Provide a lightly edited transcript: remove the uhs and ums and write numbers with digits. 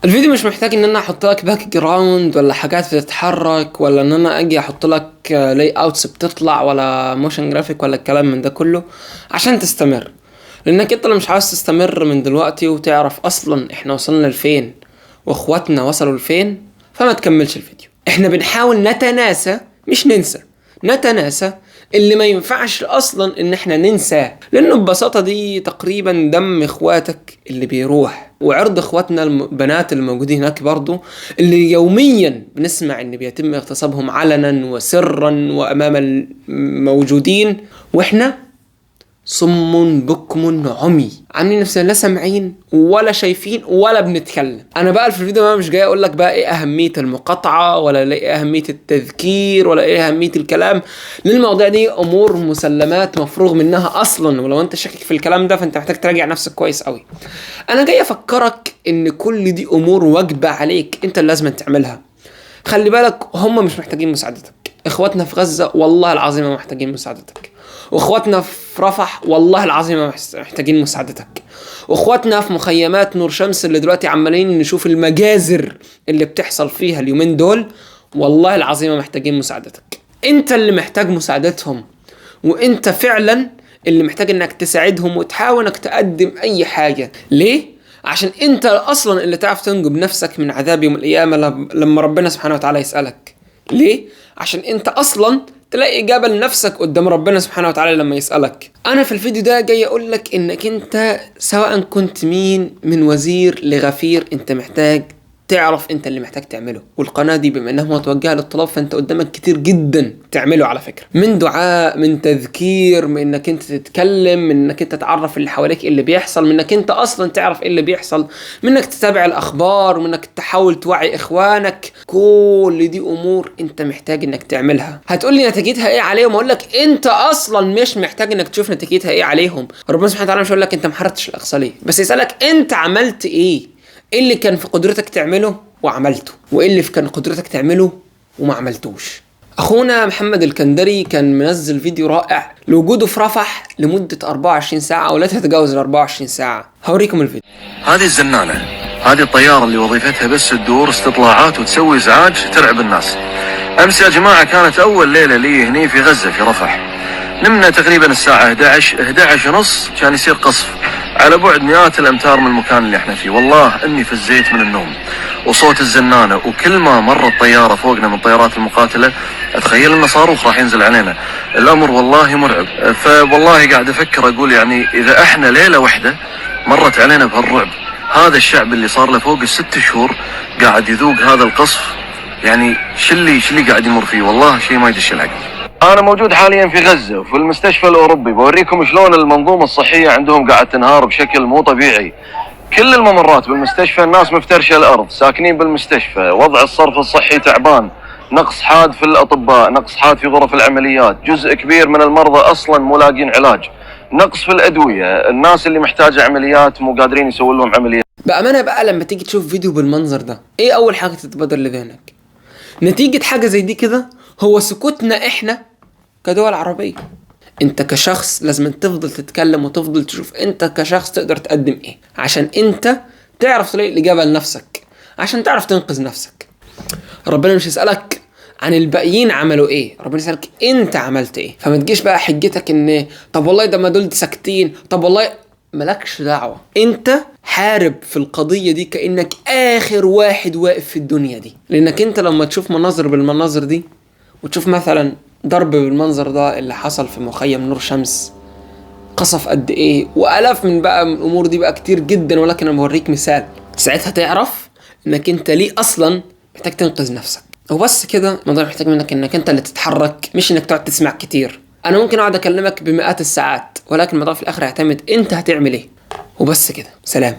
الفيديو مش محتاج ان انا احط لك باك جراوند ولا حاجات بتتحرك ولا ان انا اجي احط لك لاي اوتس بتطلع ولا موشن جرافيك ولا الكلام من ده كله عشان تستمر. لانك انت اللي مش عاوز تستمر من دلوقتي وتعرف اصلا احنا وصلنا لفين واخواتنا وصلوا لفين، فما تكملش الفيديو. احنا بنحاول نتناسى مش ننسى، نتناسى اللي ما ينفعش اصلا ان احنا ننساه، لانه ببساطة دي تقريبا دم اخواتك اللي بيروح وعرض اخواتنا البنات الموجودين هناك برضو، اللي يوميا بنسمع ان بيتم اغتصابهم علنا وسرا وامام الموجودين، واحنا صم بكم عمي عاملين نفسنا لا سامعين ولا شايفين ولا بنتكلم. انا بقى في الفيديو ما مش جاي اقول لك بقى ايه اهميه المقاطعه ولا ايه اهميه التذكير ولا ايه اهميه الكلام، لان المواضيع دي امور مسلمات مفروغ منها اصلا، ولو انت شاكك في الكلام ده فانت محتاج تراجع نفسك كويس قوي. انا جاي افكرك ان كل دي امور واجبه عليك انت اللي لازم تعملها. خلي بالك هم مش محتاجين مساعدتك، اخواتنا في غزه والله العظيم ما محتاجين مساعدتك، واخواتنا في رفح والله العظيم ما محتاجين مساعدتك، واخواتنا في مخيمات نور شمس اللي دلوقتي عمالين نشوف المجازر اللي بتحصل فيها اليومين دول والله العظيم ما محتاجين مساعدتك. انت اللي محتاج مساعدتهم، وانت فعلا اللي محتاج انك تساعدهم وتحاول انك تقدم اي حاجة. ليه؟ عشان انت اصلا اللي تعرف تنجو بنفسك من عذاب يوم القيامة لما ربنا سبحانه وتعالى يسألك. ليه؟ عشان انت اصلا تلاقي اجابة لنفسك قدام ربنا سبحانه وتعالى لما يسألك. انا في الفيديو ده جاي اقول لك انك انت سواء كنت مين، من وزير لغفير، انت محتاج تعرف انت اللي محتاج تعمله. والقناة دي بما انها متوجهة للطلاب فانت قدامك كتير جدا تعمله على فكرة، من دعاء، من تذكير، من انك انت تتكلم، من انك انت تعرف اللي حواليك ايه اللي بيحصل، من انك انت اصلا تعرف ايه اللي بيحصل، من انك تتابع الاخبار، من انك تحاول توعي اخوانك. كل دي امور انت محتاج انك تعملها. هتقولي نتيجتها ايه عليهم؟ اقول لك انت اصلا مش محتاج انك تشوف نتيجتها ايه عليهم. ربنا سبحانه وتعالى مش هيقول لك انت ما حررتش الاقصى ليه، بس يسالك انت عملت ايه اللي كان في قدرتك تعمله وعملته، وايه اللي كان قدرتك تعمله وما عملتوش. اخونا محمد الكندري كان منزل فيديو رائع لوجوده في رفح لمدة 24 ساعة او لا تتجاوز ال 24 ساعة. هوريكم الفيديو. هذه الزنانة، هذه الطيارة اللي وظيفتها بس تدور استطلاعات وتسوي ازعاج ترعب الناس. امس يا جماعة كانت اول ليلة لي هني في غزة في رفح. نمنا تقريبا الساعة 11 ونص كان يصير قصف على بعد مئات الامتار من المكان اللي احنا فيه. والله اني فزيت من النوم وصوت الزنانة، وكل ما مرت طيارة فوقنا من الطيارات المقاتلة اتخيل ان صاروخ راح ينزل علينا. الامر والله مرعب. فوالله قاعد افكر اقول يعني اذا احنا ليلة واحدة مرت علينا بهالرعب، هذا الشعب اللي صار له فوق ال6 شهور قاعد يذوق هذا القصف، يعني شلي قاعد يمر فيه، والله شيء ما يدش العقل. أنا موجود حاليا في غزة وفي المستشفى الأوروبي، بوريكم شلون المنظومة الصحية عندهم قاعد تنهار بشكل مو طبيعي. كل الممرات بالمستشفى الناس مفترشة الأرض، ساكنين بالمستشفى، وضع الصرف الصحي تعبان، نقص حاد في الأطباء، نقص حاد في غرف العمليات، جزء كبير من المرضى أصلا مو لاقين علاج، نقص في الأدوية، الناس اللي محتاجة عمليات مو قادرين يسوون لهم عمليات. بأمانة بقى لما تيجي تشوف فيديو بالمنظر ده ايه أول حاجة تتبادر لذهنك؟ نتيجة حاجة زي دي كده هو سكوتنا احنا كدول عربية. انت كشخص لازم تفضل تتكلم وتفضل تشوف انت كشخص تقدر تقدم ايه، عشان انت تعرف تلاقي الاجابة لنفسك، عشان تعرف تنقذ نفسك. ربنا مش يسألك عن الباقيين عملوا ايه، ربنا يسألك انت عملت ايه. فما تجيش بقى حجتك ان طب والله ده ما دول ساكتين، طب والله ملكش دعوة. انت حارب في القضية دي كأنك اخر واحد واقف في الدنيا دي، لانك انت لما تشوف مناظر بالمناظر دي وتشوف مثلا ضرب بالمنظر ده اللي حصل في مخيم نور شمس، قصف قد ايه، والاف من بقى من الامور دي بقى كتير جدا، ولكن انا بوريك مثال. ساعتها تعرف انك انت ليه اصلا محتاج تنقذ نفسك. وبس كده، الموضوع محتاج منك انك انت اللي تتحرك، مش انك تقعد تسمع كتير. انا ممكن اقعد اكلمك بمئات الساعات، ولكن الموضوع في الاخر يعتمد انت هتعمل ايه. وبس كده، سلام.